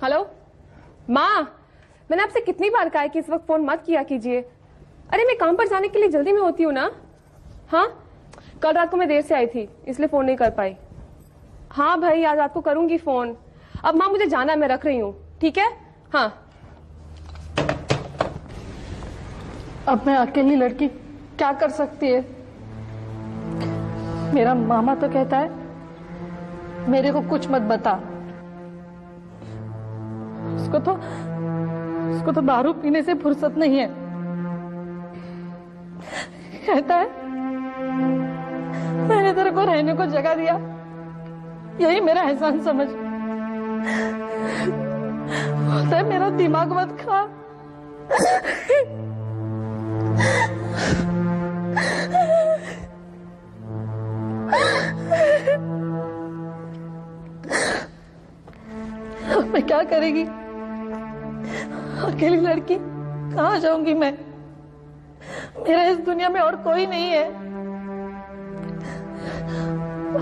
Hello माँ, मैंने आपसे कितनी बार कहा है कि इस वक्त फोन मत किया कीजिए। अरे मैं काम पर जाने के लिए जल्दी में होती हूँ ना। हाँ, कल रात को मैं देर से आई थी इसलिए फोन नहीं कर पाई। हाँ भाई, आज रात को करूंगी फोन। अब माँ मुझे जाना है, मैं रख रही हूँ, ठीक है? हाँ। अब मैं अकेली लड़की क्या कर सकती है? मेरा मामा तो कहता है मेरे को कुछ मत बता। उसको तो दारू पीने से फुर्सत नहीं है। कहता है मैंने तेरे को रहने को जगह दिया, यही मेरा एहसान समझ। बोलता है मेरा दिमाग मत खा। मैं क्या करेगी? अकेली लड़की कहाँ जाऊंगी मैं? मेरा इस दुनिया में और कोई नहीं है।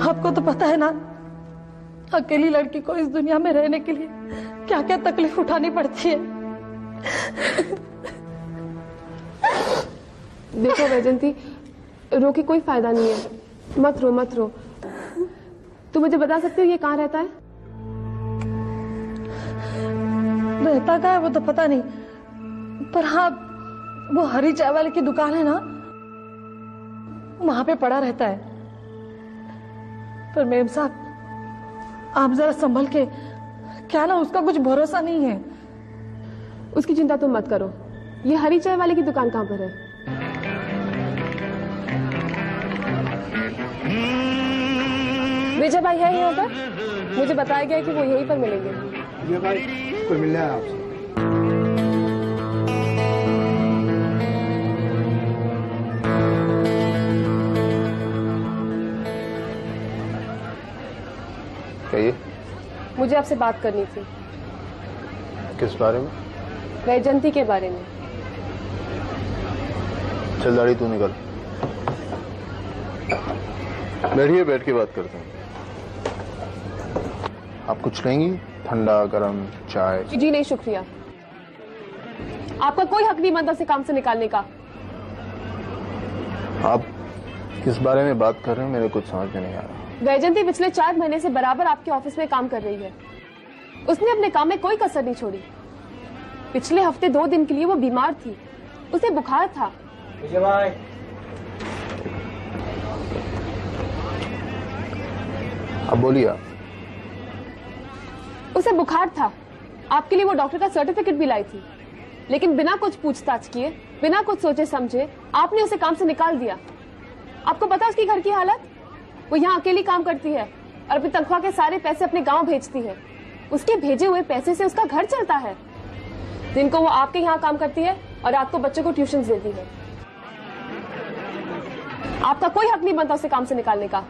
आपको तो पता है ना, अकेली लड़की को इस दुनिया में रहने के लिए क्या क्या तकलीफ उठानी पड़ती है। देखो वैजंती, रो के कोई फायदा नहीं है। मत रो मत रो। तुम मुझे बता सकते हो ये कहाँ रहता है? रहता कहाँ है वो तो पता नहीं, पर हाँ वो हरी चाय वाले की दुकान है ना, वहां पे पड़ा रहता है। पर मेम साहब आप जरा संभल के, क्या ना उसका कुछ भरोसा नहीं है। उसकी चिंता तुम मत करो। ये हरी चाय वाले की दुकान कहाँ पर है? विजय भाई है यहाँ पर? मुझे बताया गया कि वो यहीं पर मिलेंगे। विजय भाई कोई मिलना है आपसे। कहिए। मुझे आपसे बात करनी थी। किस बारे में? वैजंती के बारे में। चल दाढ़ी तू निकल। बैठिए, बैठ के बात करते हैं। आप कुछ लेंगी? ठंडा गरम चाय? जी नहीं शुक्रिया। आपका कोई हक नहीं बनता उसे काम से निकालने का। आप किस बारे में बात कर रहे हैं मेरे कुछ समझ में नहीं आ रहा। वैजंती पिछले 4 महीने से बराबर आपके ऑफिस में काम कर रही है। उसने अपने काम में कोई कसर नहीं छोड़ी। पिछले हफ्ते 2 दिन के लिए वो बीमार थी, उसे बुखार था। विजय भाई अब बोलिए आप। उसे बुखार था, आपके लिए वो डॉक्टर का सर्टिफिकेट भी लाई थी, लेकिन बिना कुछ पूछताछ किए, बिना कुछ सोचे समझे आपने उसे काम से निकाल दिया। आपको पता उसकी घर की हालत? वो यहाँ अकेली काम करती है और अपनी तनख्वाह के सारे पैसे अपने गांव भेजती है। उसके भेजे हुए पैसे से उसका घर चलता है। दिन को वो आपके यहाँ काम करती है और रात को बच्चों को ट्यूशन देती है। आपका कोई हक नहीं बनता उसे काम से निकालने का।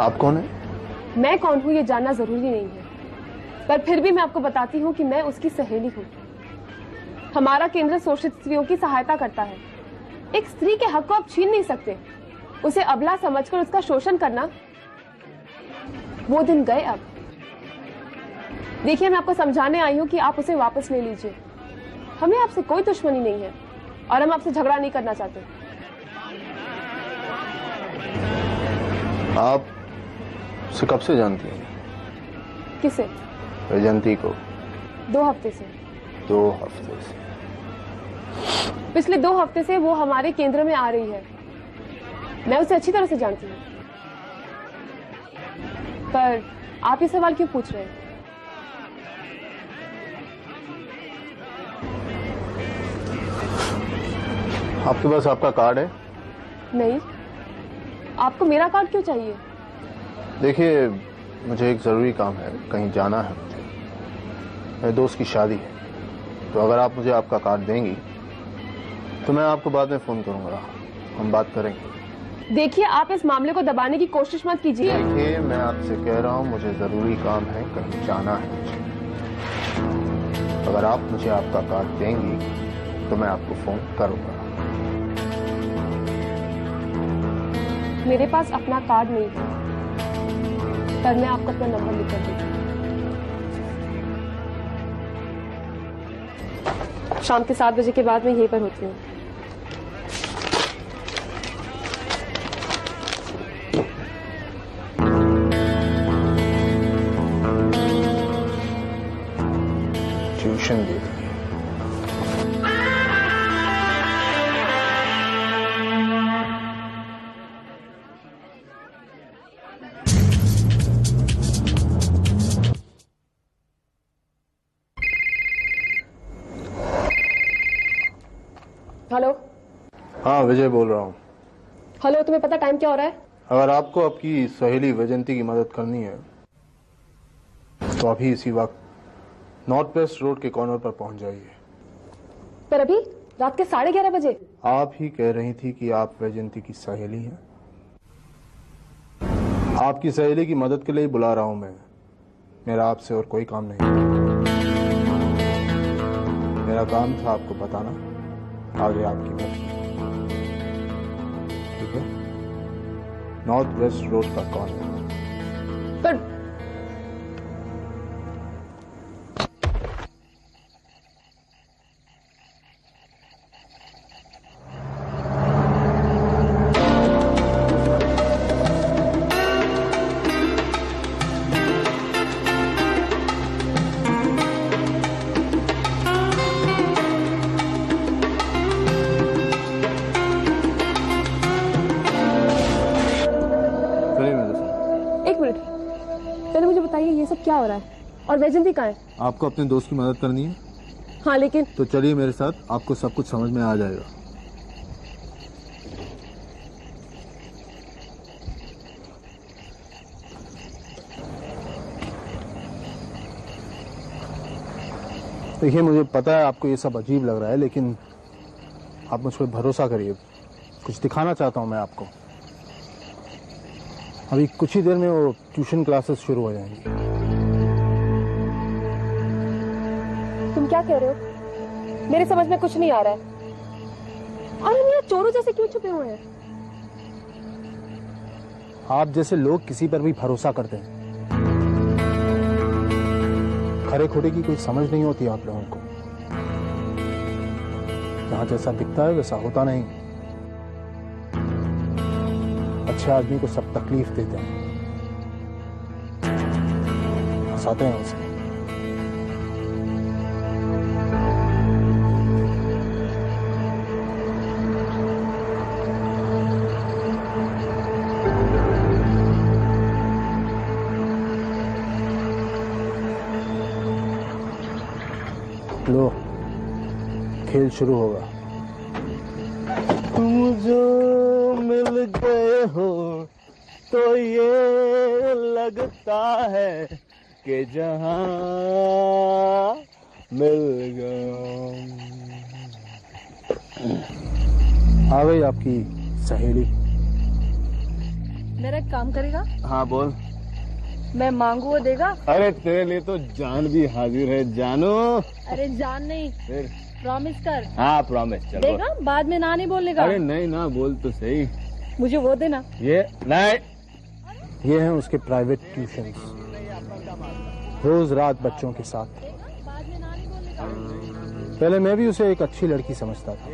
आप कौन है? मैं कौन हूँ ये जानना जरूरी नहीं है, पर फिर भी मैं आपको बताती हूँ कि मैं उसकी सहेली हूँ। हमारा केंद्र शोषित स्त्रियों की सहायता करता है। एक स्त्री के हक को आप छीन नहीं सकते। उसे अबला समझकर उसका शोषण करना, वो दिन गए अब। देखिए, मैं आपको समझाने आई हूँ कि आप उसे वापस ले लीजिए। हमें आपसे कोई दुश्मनी नहीं है और हम आपसे झगड़ा नहीं करना चाहते। आप उसे कब से जानती हैं? किसे? वैजंती को। 2 हफ्ते से। 2 हफ्ते से? पिछले 2 हफ्ते से वो हमारे केंद्र में आ रही है। मैं उसे अच्छी तरह से जानती हूँ। पर आप ये सवाल क्यों पूछ रहे हैं? आपके पास आपका कार्ड है? नहीं। आपको मेरा कार्ड क्यों चाहिए? देखिए, मुझे एक जरूरी काम है, कहीं जाना है मुझे। मेरे दोस्त की शादी है, तो अगर आप मुझे आपका कार्ड देंगी तो मैं आपको बाद में फोन करूंगा, हम बात करेंगे। देखिए, आप इस मामले को दबाने की कोशिश मत कीजिए। देखिए, मैं आपसे कह रहा हूँ मुझे जरूरी काम है, कहीं जाना है मुझे। अगर आप मुझे आपका कार्ड देंगी तो मैं आपको फोन करूंगा। मेरे पास अपना कार्ड नहीं है, पर मैं आपको अपना नंबर लिख कर दूंगी। शाम के 7 बजे के बाद मैं यहीं पर होती हूँ। ट्यूशन दे दी। हेलो। हाँ विजय बोल रहा हूँ। हेलो, तुम्हें पता टाइम क्या हो रहा है? अगर आपको आपकी सहेली वैजंती की मदद करनी है तो अभी इसी वक्त नॉर्थ वेस्ट रोड के कॉर्नर पर पहुंच जाइए। पर अभी रात के 11:30 बजे। आप ही कह रही थी कि आप वैजंती की सहेली हैं। आपकी सहेली की मदद के लिए बुला रहा हूं मैं। मेरा आपसे और कोई काम नहीं। मेरा काम था आपको बताना, आगे आपकी मर्जी। ठीक है? नॉर्थ वेस्ट रोड का कॉर्नर पर पहले मुझे बताइए ये सब क्या हो रहा है और वैजंती कहाँ है? आपको अपने दोस्त की मदद करनी है? हाँ लेकिन तो चलिए मेरे साथ, आपको सब कुछ समझ में आ जाएगा। देखिए मुझे पता है आपको ये सब अजीब लग रहा है, लेकिन आप मुझ पर भरोसा करिए। कुछ दिखाना चाहता हूं मैं आपको। अभी कुछ ही देर में वो ट्यूशन क्लासेस शुरू हो जाएंगी। तुम क्या कह रहे हो? मेरे समझ में कुछ नहीं आ रहा है। और हम यहाँ चोरों जैसे क्यों छुपे हुए हैं? आप जैसे लोग किसी पर भी भरोसा करते हैं। खरे खोटे की कोई समझ नहीं होती आप लोगों को। जहां जैसा दिखता है वैसा होता नहीं। अच्छे आदमी को सब तकलीफ देते हैं, हंसाते हैं उसे। लो, खेल शुरू होगा। तुम जो मिल गए हो तो ये लगता है कि जहां मिल गए। आ गई आपकी सहेली। मेरा एक काम करेगा? हाँ बोल। मैं मांगू वो देगा? अरे तेरे लिए तो जान भी हाजिर है जानू। अरे जान नहीं, फिर प्रॉमिस कर। हाँ प्रॉमिस। चल देगा? बाद में ना नहीं बोलेगा। अरे नहीं ना बोल तो सही। मुझे वो देना। ये नहीं, ये हैं उसके प्राइवेट ट्यूशंस। रोज रात बच्चों के साथ। बाद में ना नहीं बोलेगा। पहले मैं भी उसे एक अच्छी लड़की समझता था,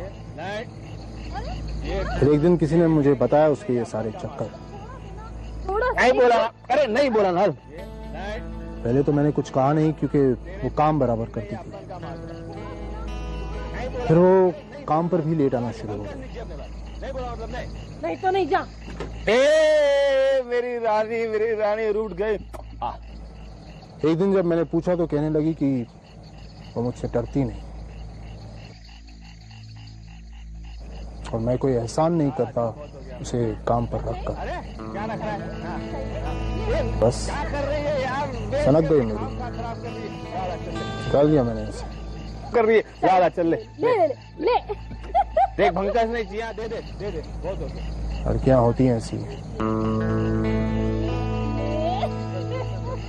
फिर एक दिन किसी ने मुझे बताया उसके ये सारे चक्कर। नहीं बोला, अरे नहीं बोला ना। पहले तो मैंने कुछ कहा नहीं क्योंकि वो काम बराबर करती थी। फिर वो काम पर भी लेट आना शुरू हो गया। नहीं तो नहीं जा। मेरी रानी रूठ गई। एक दिन जब मैंने पूछा तो कहने लगी कि वो मुझसे डरती नहीं और मैं कोई एहसान नहीं करता उसे काम पर रखकर। बस सनक गई मेरी, निकाल दिया मैंने उसे। कर रही है यार, चल ले ले देख भंकस नहीं चाहिए। दे दे बहुत हो गया। लड़कियां होती हैं ऐसी।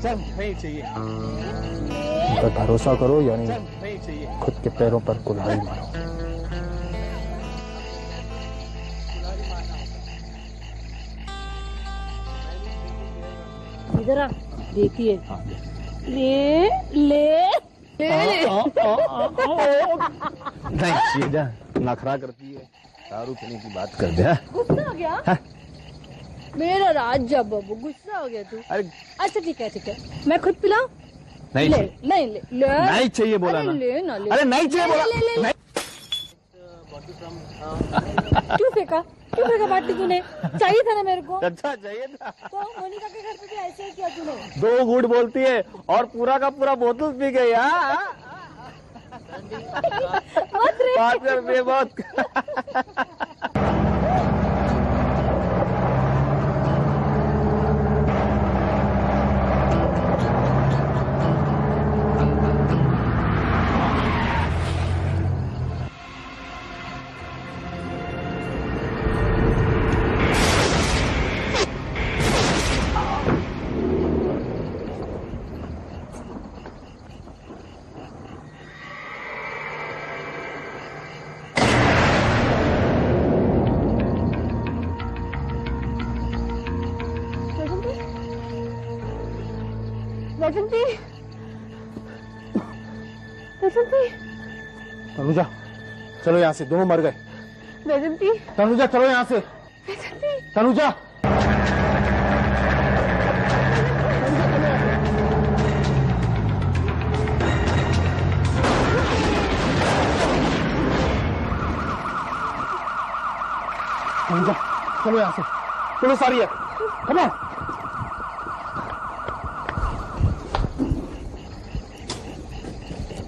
चल नहीं चाहिए। उन पर भरोसा करो यानी नहीं चाहिए, खुद के पैरों पर कुल्हाड़ी मारो। इधर आ, देखिए। ले ले ले। नहीं शीजा नखरा करती है, दारू पीने की बात कर दे। गुस्सा आ गया? हाँ? मेरा राजा बाबू गुस्सा हो गया तू। अरे अच्छा ठीक है, मैं खुद पिलाऊं? नहीं ले चाहिए। नहीं ले ले नहीं चाहिए बोला अरे ना। ले ना ले। अरे नहीं चाहिए बोला। ले, ले, ले। क्यों फेंका बाटी तूने? चाहिए था ना मेरे को। अच्छा चाहिए था। तो मोनिका के घर पे भी ऐसे ही किया तूने। 2 घूंट बोलती है और पूरा का पूरा बोतल पी गई। मत रे। बात कर रही है बहुत। वैजंती, वैजंती, तनुजा चलो यहाँ से, दोनों मर गए। वैजंती, तनुजा चलो यहाँ से। तनुजा तनुजा चलो यहाँ से, पुलिस आ रही है। Come on.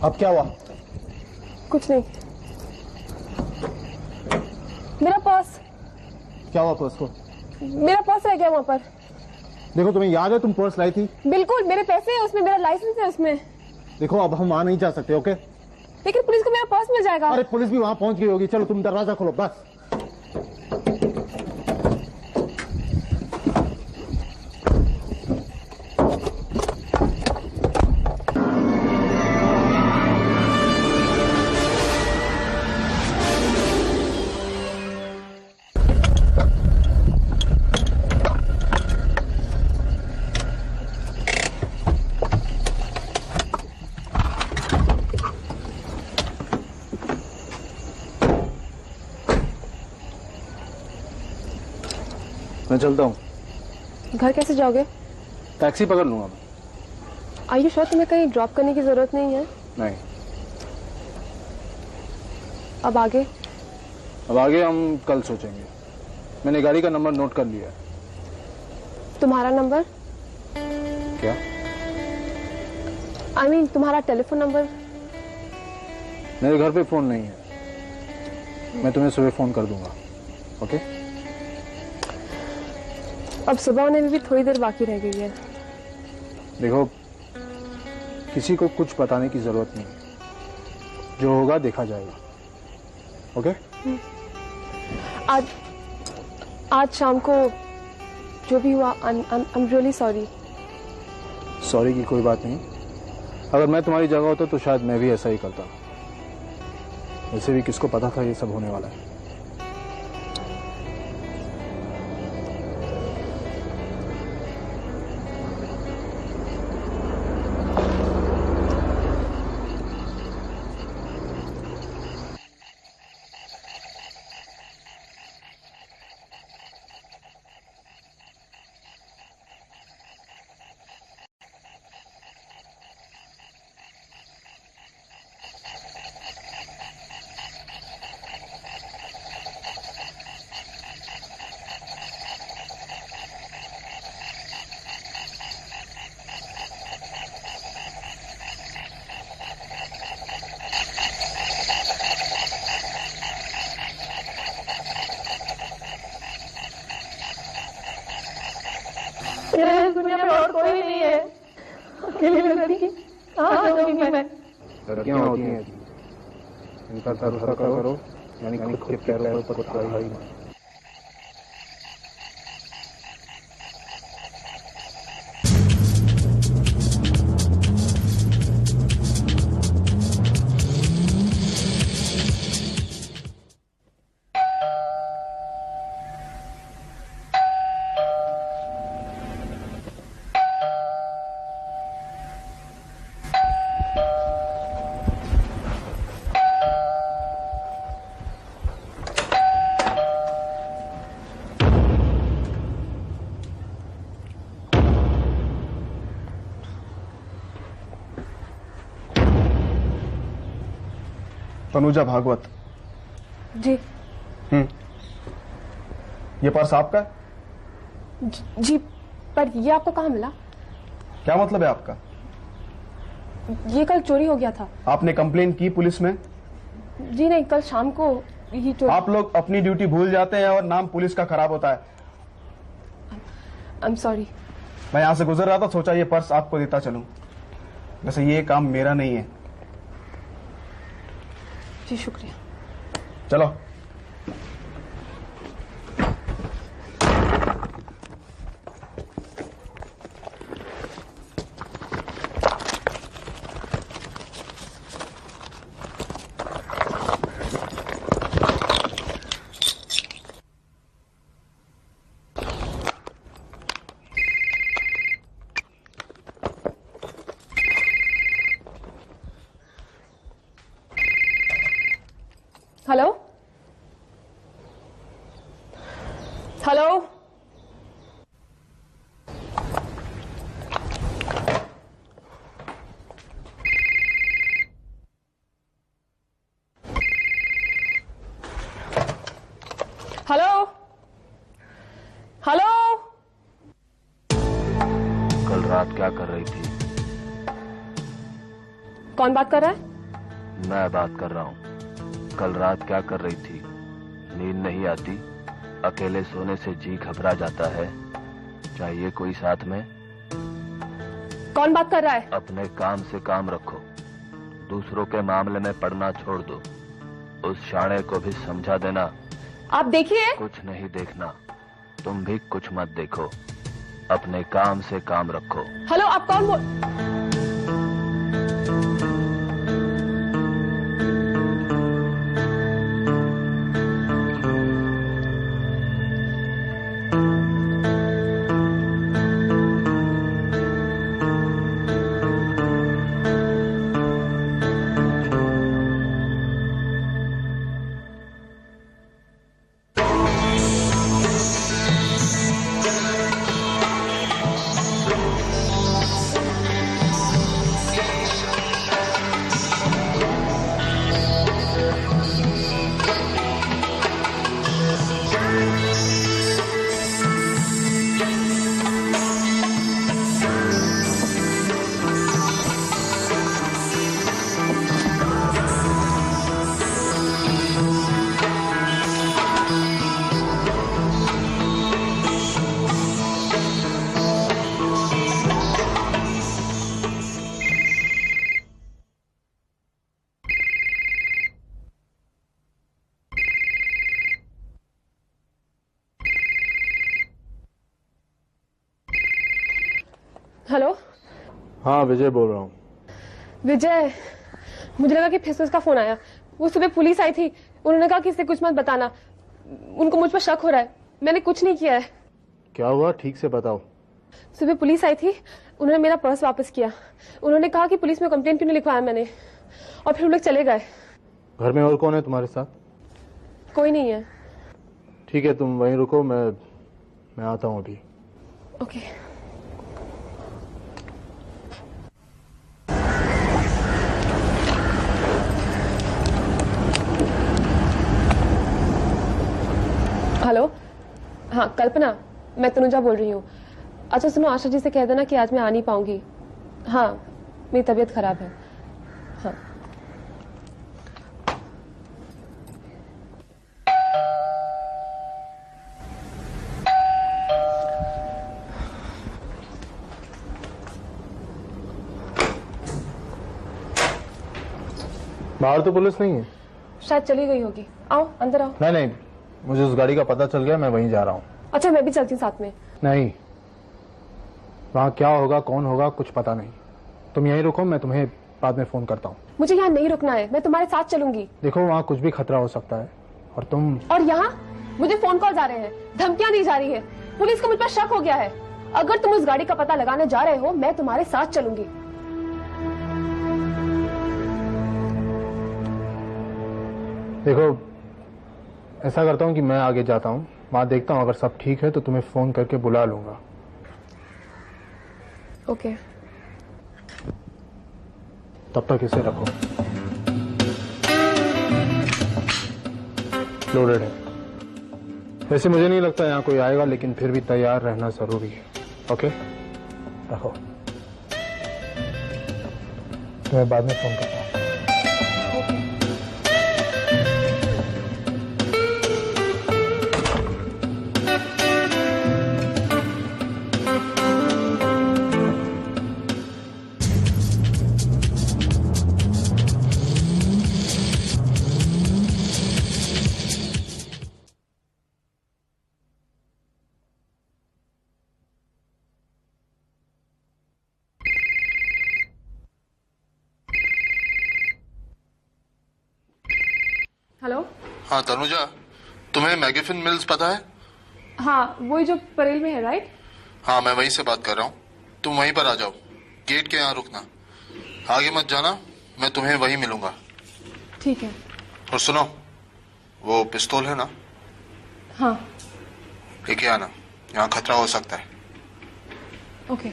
अब क्या हुआ? कुछ नहीं। मेरा पर्स, क्या हुआ पर्स को? मेरा पर्स रह गया वहाँ पर। देखो तुम्हें याद है तुम पर्स लाई थी? बिल्कुल, मेरे पैसे हैं उसमें, मेरा लाइसेंस है उसमें। देखो अब हम वहां नहीं जा सकते, ओके? लेकिन पुलिस को मेरा पर्स मिल जाएगा। अरे पुलिस भी वहां पहुंच गई होगी। चलो तुम दरवाजा खोलो बस। मैं चलता हूँ। घर कैसे जाओगे? टैक्सी पकड़ लूंगा मैं। आयु श्योर तुम्हें कहीं ड्रॉप करने की जरूरत नहीं है? नहीं। अब आगे? अब आगे हम कल सोचेंगे। मैंने गाड़ी का नंबर नोट कर लिया है। तुम्हारा नंबर? क्या? I mean, तुम्हारा टेलीफोन नंबर? मेरे घर पे फोन नहीं है। मैं तुम्हें सुबह फोन कर दूंगा, ओके? अब सुबह होने में भी थोड़ी देर बाकी रह गई है। देखो किसी को कुछ बताने की जरूरत नहीं, जो होगा देखा जाएगा, ओके? आज शाम को जो भी हुआ, I'm really sorry। सॉरी की कोई बात नहीं। अगर मैं तुम्हारी जगह होता तो शायद मैं भी ऐसा ही करता। वैसे भी किसको पता था ये सब होने वाला है। दुनिया में और कोई नहीं है। अकेली लड़की कहाँ जाऊंगी मैं? लड़कियां होती हैं, इनका भरोसा करो, यानी खुद के पैरों पर खड़ा ही नहीं। तनुजा भागवत। जी। ये पर्स आपका है? जी, पर ये आपको कहाँ मिला? क्या मतलब है आपका? ये कल चोरी हो गया था। आपने कंप्लेन की पुलिस में? जी नहीं, कल शाम को ही चोरी। आप लोग अपनी ड्यूटी भूल जाते हैं और नाम पुलिस का खराब होता है। I am sorry. मैं यहां से गुजर रहा था, सोचा ये पर्स आपको देता चलूं। वैसे ये काम मेरा नहीं है। जी शुक्रिया। चलो। Hello hello. Hello hello. कल रात क्या कर रही थी? कौन बात कर रहा है? मैं बात कर रहा हूँ। कल रात क्या कर रही थी? नींद नहीं आती? अकेले सोने से जी घबरा जाता है? चाहिए कोई साथ में? कौन बात कर रहा है? अपने काम से काम रखो, दूसरों के मामले में पड़ना छोड़ दो। उस शाणे को भी समझा देना। आप देखिए। कुछ नहीं देखना, तुम भी कुछ मत देखो, अपने काम से काम रखो। हेलो, आप कौन बोल? हेलो। हाँ विजय बोल रहा हूँ। विजय, मुझे लगा कि फिर से उसका फोन आया। वो सुबह पुलिस आई थी, उन्होंने कहा कि इससे कुछ मत बताना, उनको मुझ पर शक हो रहा है। मैंने कुछ नहीं किया है। क्या हुआ, ठीक से बताओ। सुबह पुलिस आई थी, उन्होंने मेरा पर्स वापस किया। उन्होंने कहा कि पुलिस में कंप्लेंट क्यों नहीं लिखवाया मैंने, और फिर वो लोग चले गए। घर में और कौन है तुम्हारे साथ? कोई नहीं है। ठीक है, तुम वहीं रुको, मैं आता हूँ अभी। ओके। हेलो। हाँ कल्पना, मैं तनुजा बोल रही हूँ। अच्छा सुनो, आशा जी से कह देना कि आज मैं आ नहीं पाऊंगी। हाँ, मेरी तबीयत खराब है। हाँ। बाहर तो पुलिस नहीं है। शायद चली गई होगी। आओ अंदर आओ। नहीं, मुझे उस गाड़ी का पता चल गया, मैं वहीं जा रहा हूँ। अच्छा मैं भी चलती हूँ साथ में। नहीं, वहाँ क्या होगा कौन होगा कुछ पता नहीं। तुम यहीं रुको, मैं तुम्हें बाद में फोन करता हूँ। मुझे यहाँ नहीं रुकना है, मैं तुम्हारे साथ चलूंगी। देखो वहाँ कुछ भी खतरा हो सकता है, और तुम। और यहाँ मुझे फोन कॉल आ रहे हैं, धमकियां दी जा रही है, पुलिस को मुझ पर शक हो गया है। अगर तुम उस गाड़ी का पता लगाने जा रहे हो, मैं तुम्हारे साथ चलूंगी। देखो ऐसा करता हूँ कि मैं आगे जाता हूँ, वहां देखता हूँ, अगर सब ठीक है तो तुम्हें फोन करके बुला लूंगा। ओके। तब तक इसे रखो। लोडेड है। वैसे मुझे नहीं लगता यहाँ कोई आएगा, लेकिन फिर भी तैयार रहना जरूरी है। ओके, रखो, तुम्हें बाद में फोन करता हूँ। हेलो। हाँ तनुजा, तुम्हें मैगेफिन मिल्स पता है? हाँ, वही जो परेल में है, राइट? हाँ, मैं वहीं से बात कर रहा हूँ। तुम वहीं पर आ जाओ, गेट के यहाँ रुकना, आगे मत जाना, मैं तुम्हें वहीं मिलूंगा। ठीक है। और सुनो, वो पिस्तौल है ना? हाँ। लेके आना, यहाँ खतरा हो सकता है। ओके।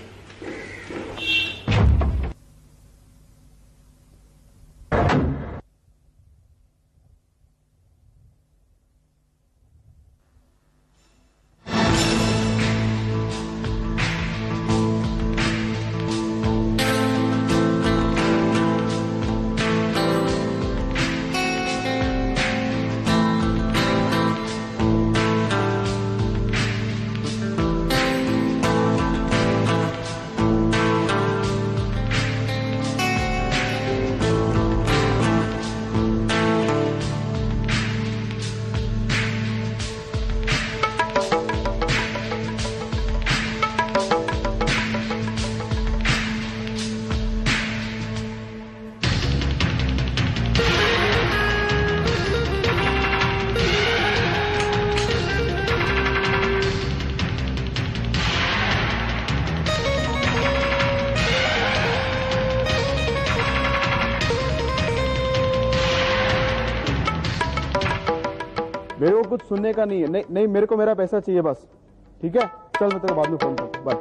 मेरे को कुछ सुनने का नहीं है। नहीं नहीं, मेरे को मेरा पैसा चाहिए बस। ठीक है, चल मैं तेरे को बाद में फोन करता हूँ। बाय।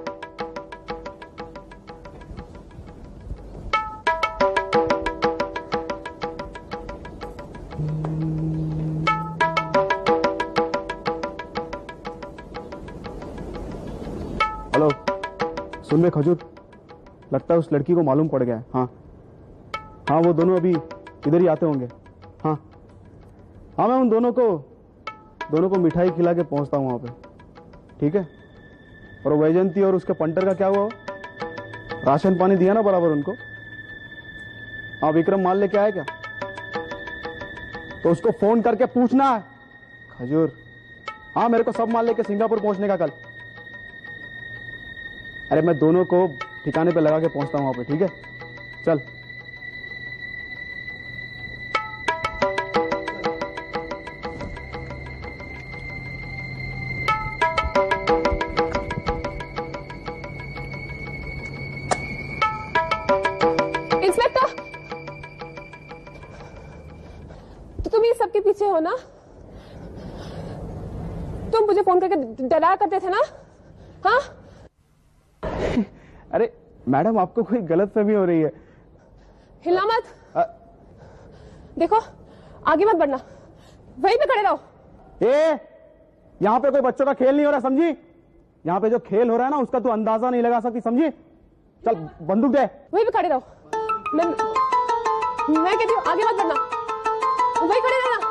हेलो, सुन बे खजूर, लगता है उस लड़की को मालूम पड़ गया है। हाँ हाँ, वो दोनों अभी इधर ही आते होंगे। हाँ हाँ, मैं उन दोनों को मिठाई खिला के पहुंचता हूं वहां पे। ठीक है। और वैजंती और उसके पंटर का क्या हुआ? राशन पानी दिया ना बराबर उनको? हाँ, विक्रम माल लेके आया क्या? तो उसको फोन करके पूछना है खजूर। हाँ, मेरे को सब माल लेके सिंगापुर पहुंचने का कल। अरे मैं दोनों को ठिकाने पे लगा के पहुंचता हूं वहां पे। ठीक है, चल। इंस्पेक्टर, तो तुम ये सबके पीछे हो ना? तुम मुझे फोन करके डराया करते थे ना? हाँ? अरे मैडम, आपको कोई गलतफहमी हो रही है। हिला मत। देखो, आगे मत बढ़ना, वहीं पे खड़े रहो। यहाँ पे कोई बच्चों का खेल नहीं हो रहा, समझी? यहाँ पे जो खेल हो रहा है ना, उसका तू अंदाजा नहीं लगा सकती, समझी? चल बंदूक दे। वहीं पे खड़े रहो। मैं कहती हूँ आगे मत बढ़ना, वहीं खड़े रहना।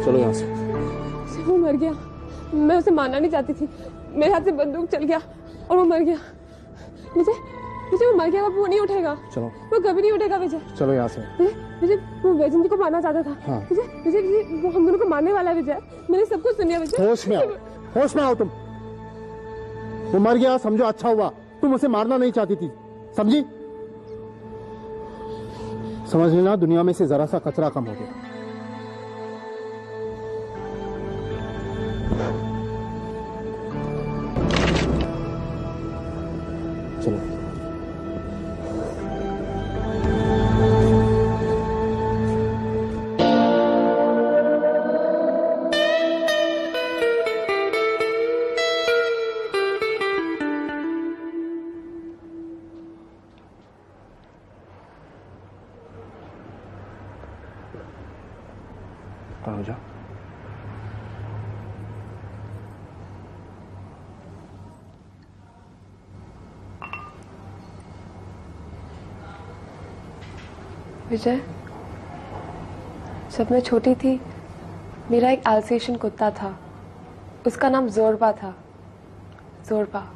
चलो यहाँ से। वो मर गया, मैं उसे मारना नहीं चाहती थी, मेरे हाथ से बंदूक चल गया और वो मर गया। मुझे वो मर गया, वो नहीं उठेगा। चलो, वो कभी नहीं उठेगा विजय। चलो यहाँ से। मुझे वो वैजंती को मारना चाहता था। हाँ। विजय वो हम दोनों को मारने वाला है विजय। मैंने सब कुछ सुन लिया विजय। होश में आओ, होश में आओ तुम। वो मर गया, समझो अच्छा हुआ। तुम उसे मारना नहीं चाहती थी, समझी? समझ लेना दुनिया में से जरा सा कचरा कम हो गया। चलो तनुजा, विजय, जब मैं छोटी थी मेरा एक अल्सेशियन कुत्ता था। उसका नाम जोरबा था। जोरबा।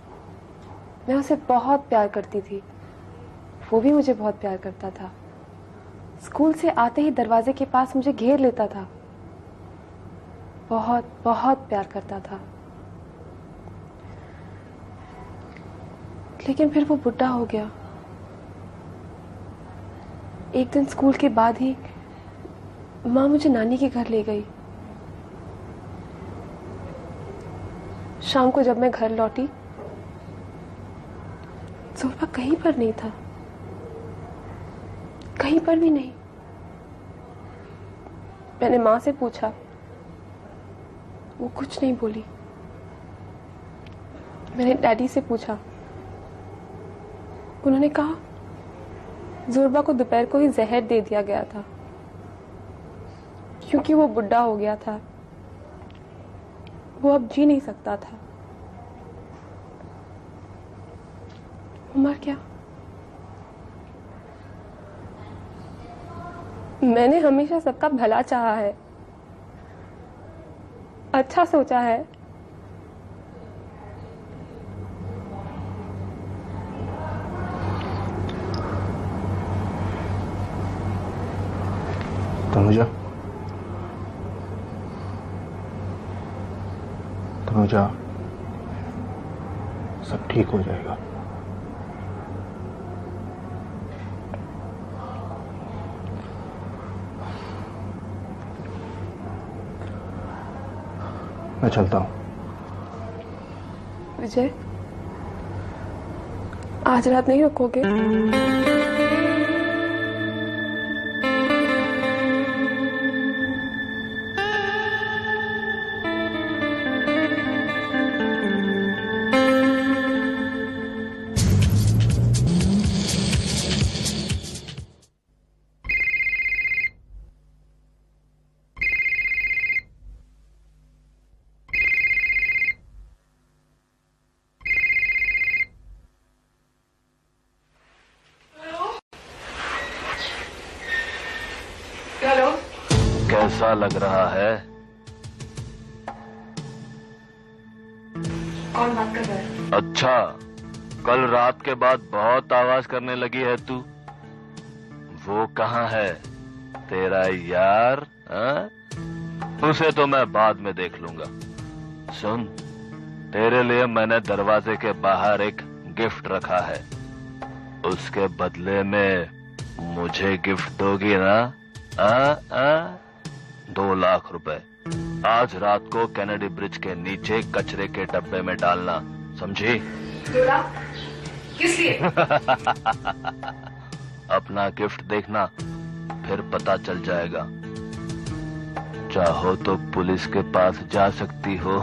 मैं उसे बहुत प्यार करती थी, वो भी मुझे बहुत प्यार करता था। स्कूल से आते ही दरवाजे के पास मुझे घेर लेता था, बहुत बहुत प्यार करता था। लेकिन फिर वो बुढ़ा हो गया। एक दिन स्कूल के बाद ही माँ मुझे नानी के घर ले गई। शाम को जब मैं घर लौटी, जोरबा कहीं पर नहीं था, कहीं पर भी नहीं। मैंने माँ से पूछा, वो कुछ नहीं बोली। मैंने डैडी से पूछा, उन्होंने कहा जोरबा को दोपहर को ही जहर दे दिया गया था, क्योंकि वो बुढ़ा हो गया था, वो अब जी नहीं सकता था। मर गया। मैंने हमेशा सबका भला चाहा है, अच्छा सोचा है। तनुजा, तनुजा, सब ठीक हो जाएगा। मैं चलता हूं। विजय, आज रात नहीं रुकोगे? कैसा लग रहा है? कौन बात कर रहा है? अच्छा, कल रात के बाद बहुत आवाज करने लगी है तू। वो कहाँ है तेरा यार? उसे तो मैं बाद में देख लूंगा। सुन, तेरे लिए मैंने दरवाजे के बाहर एक गिफ्ट रखा है। उसके बदले में मुझे गिफ्ट दोगी ना? 2 लाख रुपए। आज रात को कैनेडी ब्रिज के नीचे कचरे के डब्बे में डालना, समझी? 2 लाख? किस लिए? अपना गिफ्ट देखना, फिर पता चल जाएगा। चाहो तो पुलिस के पास जा सकती हो।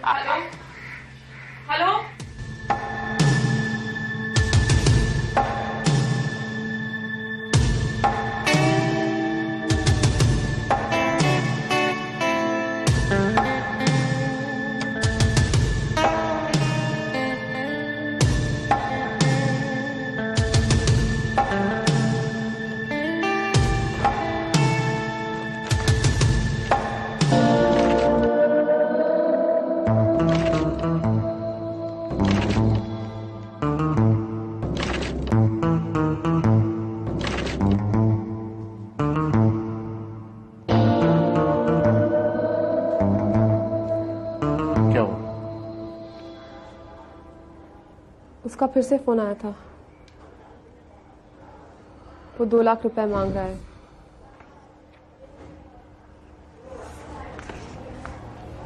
हेलो? हेलो? उसका फिर से फोन आया था। वो 2 लाख रुपए मांग रहा है।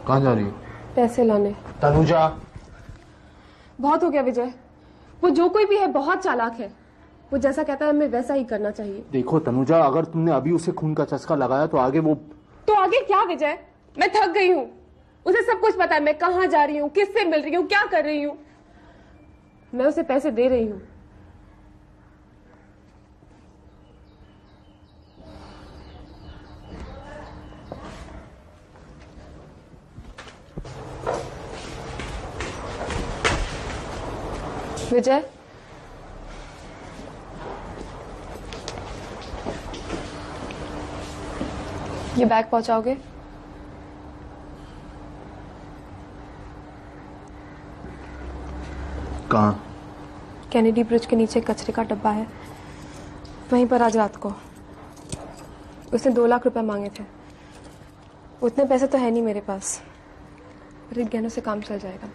कहाँ जा रही हो? पैसे लाने। तनुजा, बहुत हो गया विजय। वो जो कोई भी है बहुत चालाक है। वो जैसा कहता है हमें वैसा ही करना चाहिए। देखो तनुजा, अगर तुमने अभी उसे खून का चस्का लगाया तो आगे वो... तो आगे क्या विजय? मैं थक गई हूँ। उसे सब कुछ पता है, मैं कहाँ जा रही हूँ, किससे मिल रही हूँ, क्या कर रही हूँ। मैं उसे पैसे दे रही हूँ। विजय, ये बैग पहुंचाओगे? कहाँ? कैनेडी ब्रिज के नीचे कचरे का डब्बा है, वहीं पर आज रात को। उसने 2 लाख रुपए मांगे थे। उतने पैसे तो है नहीं मेरे पास, पर इन गहनों से काम चल जाएगा।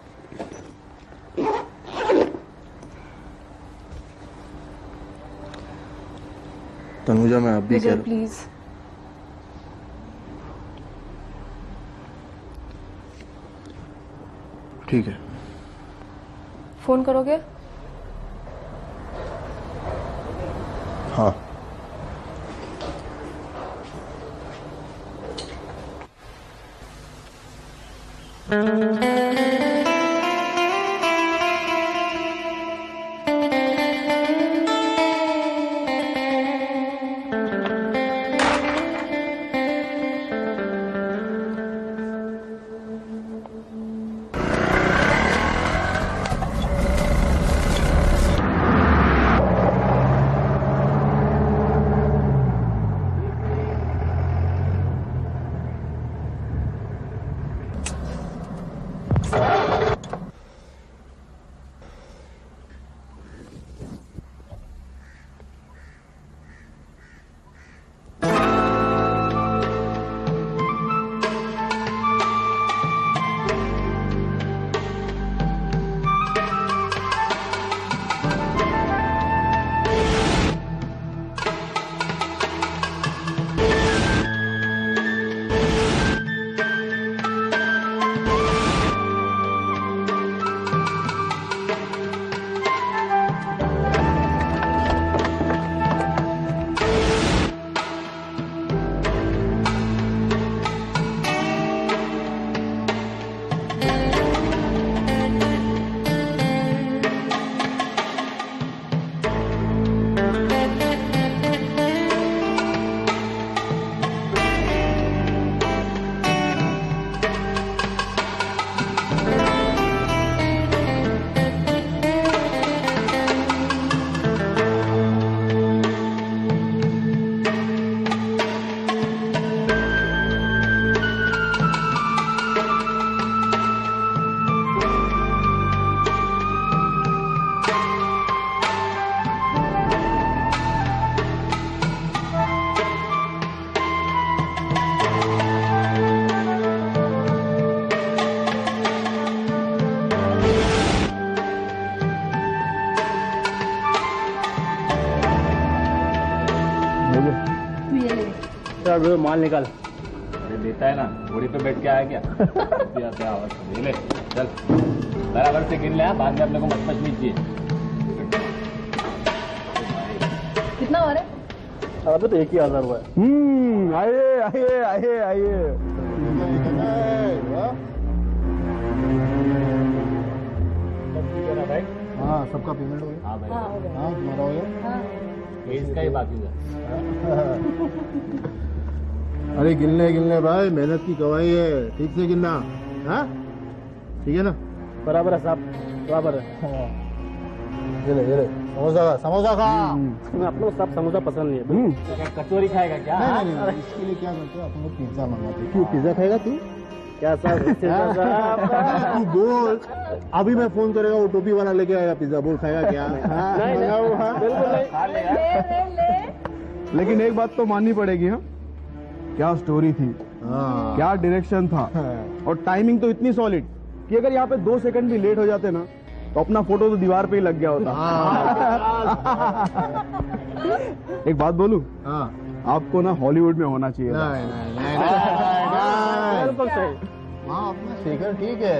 तनुजा, मैं अभी विजय प्लीज। ठीक है। फोन करोगे? हाँ। यार माल निकाल। अरे देता है ना, घोड़ी पे बैठ के आया क्या? आवाज ले, चल बराबर से गिन ले, बाद में अपने को मत मच लीजिए। कितना हो रहा है? अभी तो 1,000 हुआ है। आइए आइए आइए आइए। हाँ, सबका पेमेंट हो गया। हाँ भाई, हाँ तुम्हारा हो गया। इसका ही बाकी है। अरे गिनने भाई, मेहनत की कमाई है, ठीक से गिनना। हाँ ठीक है ना? बराबर है साहब, बराबर है। ये ले समोसा खा। मैं अपने को सब समोसा पसंद नहीं है। कचौरी खाएगा क्या? नहीं, इसके लिए क्या करते हो, अपन लोग पिज्जा मंगाते हैं। क्यों पिज्जा खाएगा तू? क्या साहब? तू बोल, अभी मैं फोन करेगा, वो टोपी वाला लेके आएगा पिज्जा, बोल खाएगा क्या? नहीं, बिल्कुल नहीं। लेकिन एक बात तो माननी पड़ेगी। हाँ, क्या स्टोरी थी, क्या डायरेक्शन था, और टाइमिंग तो इतनी सॉलिड कि अगर यहाँ पे 2 सेकंड भी लेट हो जाते ना तो अपना फोटो तो दीवार पे ही लग गया होता। एक बात बोलूं? आपको ना हॉलीवुड में होना चाहिए। बिल्कुल सही। हाँ, अपना शेखर ठीक है।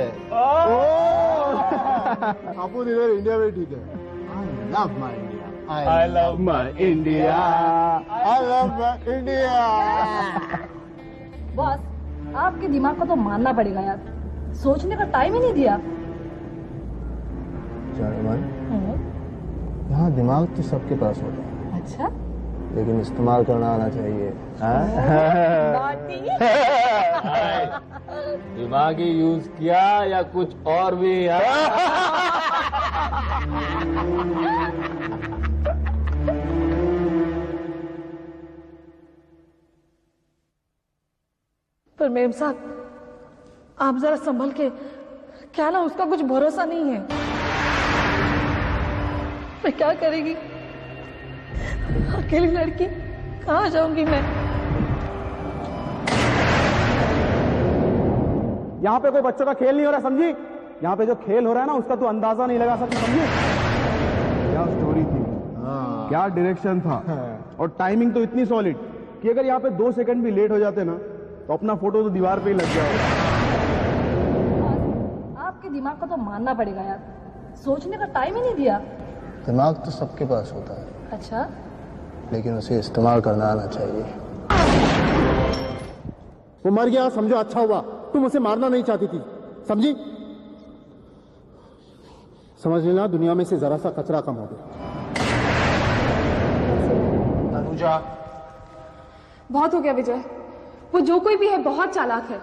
आपको इधर इंडिया में ठीक है। I love my India. I love my India. I love my India. Boss, आपके दिमाग को तो मानना पड़ेगा यार, सोचने का टाइम ही नहीं दिया। जाने मन, यहाँ दिमाग तो सबके पास होता है। अच्छा, लेकिन इस्तेमाल करना आना चाहिए। दिमाग ही यूज किया या कुछ और भी? पर मेम साहब, आप जरा संभल के, क्या ना उसका कुछ भरोसा नहीं है। मैं क्या करेगी, अकेली लड़की, कहाँ जाऊंगी मैं? यहाँ पे कोई बच्चों का खेल नहीं हो रहा, समझी? यहाँ पे जो खेल हो रहा है ना, उसका तो अंदाजा नहीं लगा सकती, समझी? क्या स्टोरी थी, क्या डायरेक्शन था, और टाइमिंग तो इतनी सॉलिड कि अगर यहाँ पे 2 सेकंड भी लेट हो जाते ना, तो अपना फोटो तो दीवार पे ही लग गया होता। आपके दिमाग को तो मानना पड़ेगा यार, सोचने का टाइम ही नहीं दिया। दिमाग तो सबके पास होता है। अच्छा, लेकिन उसे इस्तेमाल करना आना चाहिए। वो मर गया, समझो अच्छा हुआ। तुम उसे मारना नहीं चाहती थी, समझी? समझ लेना, दुनिया में से जरा सा कचरा कम हो गया। अनुजा, बहुत हो गया विजय। वो जो कोई भी है बहुत चालाक है।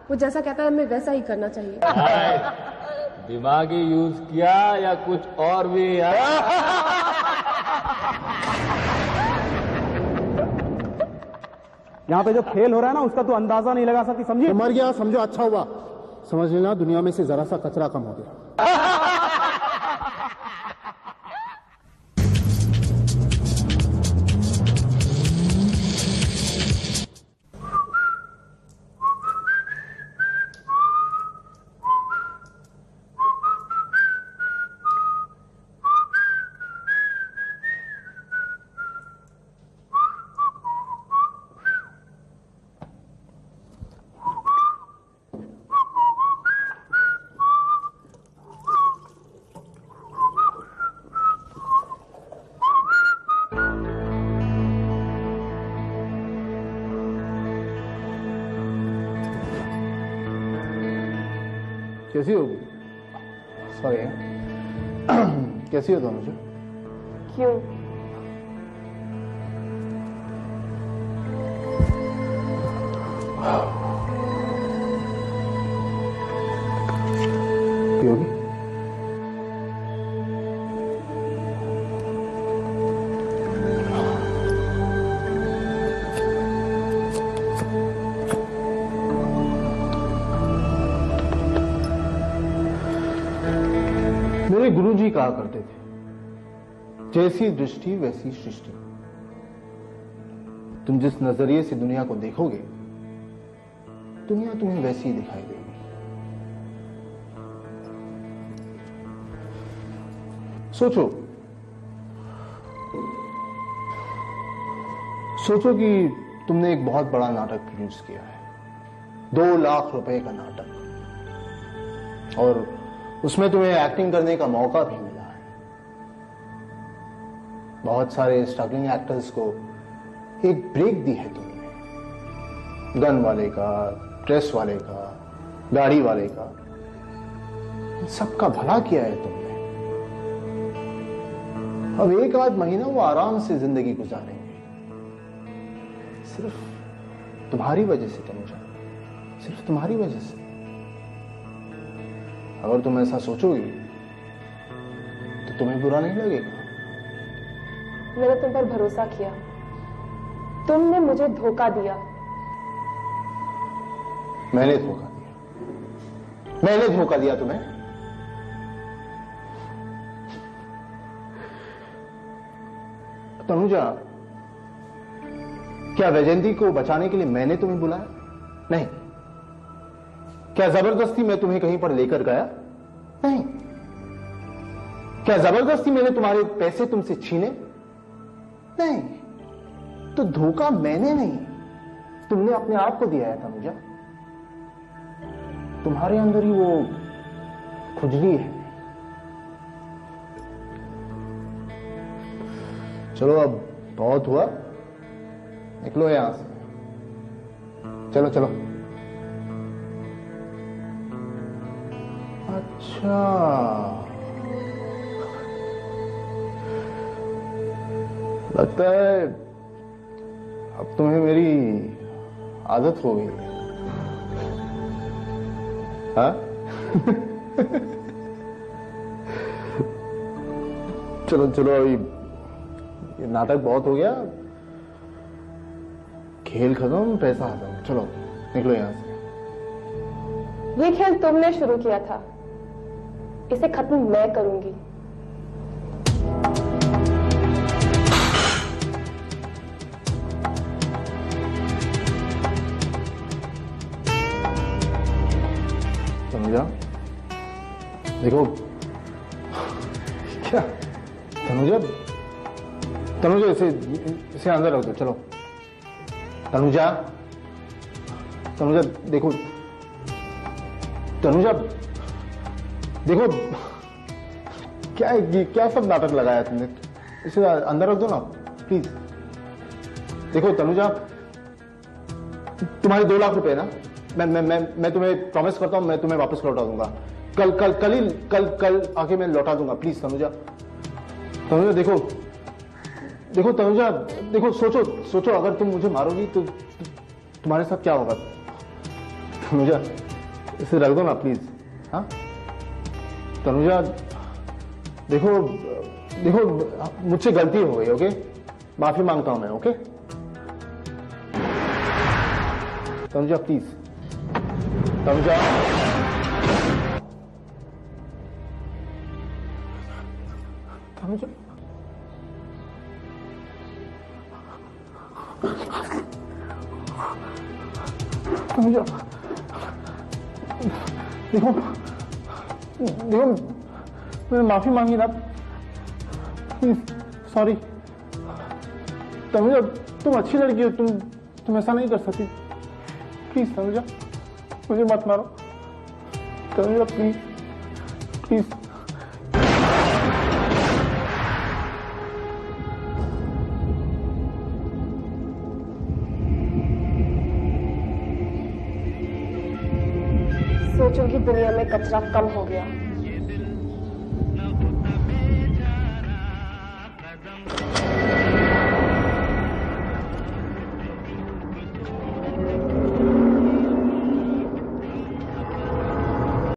वो जैसा कहता है हमें वैसा ही करना चाहिए। दिमाग ही यूज किया या कुछ और भी? यहाँ पे जो खेल हो रहा है ना, उसका तो अंदाजा नहीं लगा सकती, समझी? वो मर गया, समझो अच्छा हुआ। समझ लेना, दुनिया में से जरा सा कचरा कम हो गया। कैसी होगी? सॉरी, कैसी हो तुम? क्यों? पियोगी? मेरे गुरुजी कहा करते थे, जैसी दृष्टि वैसी सृष्टि। तुम जिस नजरिए से दुनिया को देखोगे, दुनिया तुम्हें वैसी ही दिखाई देगी। सोचो कि तुमने एक बहुत बड़ा नाटक प्रोड्यूस किया है, 2 लाख रुपए का नाटक, और उसमें तुम्हें एक्टिंग करने का मौका भी मिला है। बहुत सारे स्ट्रगलिंग एक्टर्स को एक ब्रेक दी है तुमने, गन वाले का, ड्रेस वाले का, गाड़ी वाले का, सबका भला किया है तुमने। अब 1 आध महीना वो आराम से जिंदगी गुजारेंगे, सिर्फ तुम्हारी वजह से। तनुजा, सिर्फ तुम्हारी वजह से। अगर तुम ऐसा सोचोगी तो तुम्हें बुरा नहीं लगेगा। मैंने तुम पर भरोसा किया, तुमने मुझे धोखा दिया। मैंने धोखा दिया? मैंने धोखा दिया तुम्हें? तनुजा, क्या वैजयंती को बचाने के लिए मैंने तुम्हें बुलाया? नहीं। क्या जबरदस्ती मैं तुम्हें कहीं पर लेकर गया? नहीं। क्या जबरदस्ती मैंने तुम्हारे पैसे तुमसे छीने? नहीं, तो धोखा मैंने नहीं, तुमने अपने आप को दिया है तनुजा। तुम्हारे अंदर ही वो खुजली है। चलो अब बहुत हुआ, निकलो यहां से। चलो चलो। अच्छा, लगता है अब तुम्हें मेरी आदत हो गई। हाँ? चलो चलो, अभी ये नाटक बहुत हो गया, खेल खत्म, पैसा खत्म। चलो निकलो यहां से। ये खेल तुमने शुरू किया था, इसे खत्म मैं करूंगी। तनुजा, देखो क्या तनुजा, तनुजा इसे अंदर रख दो। चलो तनुजा, तनुजा देखो, तनुजा देखो, क्या क्या सब नाटक लगाया तुमने, इसे अंदर रख दो ना प्लीज। देखो तनुजा, तुम्हारे 2 लाख रुपए ना, मैं तुम्हें प्रॉमिस करता हूं, मैं तुम्हें वापस लौटा दूंगा। कल आके मैं लौटा दूंगा, प्लीज तनुजा। तनुजा देखो, देखो तनुजा, देखो, सोचो अगर तुम मुझे मारोगी तो तुम्हारे साथ क्या होगा। तनुजा इसे रख दो ना प्लीज। हाँ तनुजा, देखो मुझसे गलती हो गई, ओके, माफी मांगता हूं मैं, ओके। तनुजा प्लीज, तनुजा। तनुजा, तनुजा, देखो मैंने माफी मांगी ना, सॉरी। तनुजा तुम अच्छी लड़की हो, तुम ऐसा नहीं कर सकती, प्लीज तनुजा, मुझे मत मारो तनुजा, प्लीज प्लीज। सोचूंगी दुनिया में कचरा कम हो गया।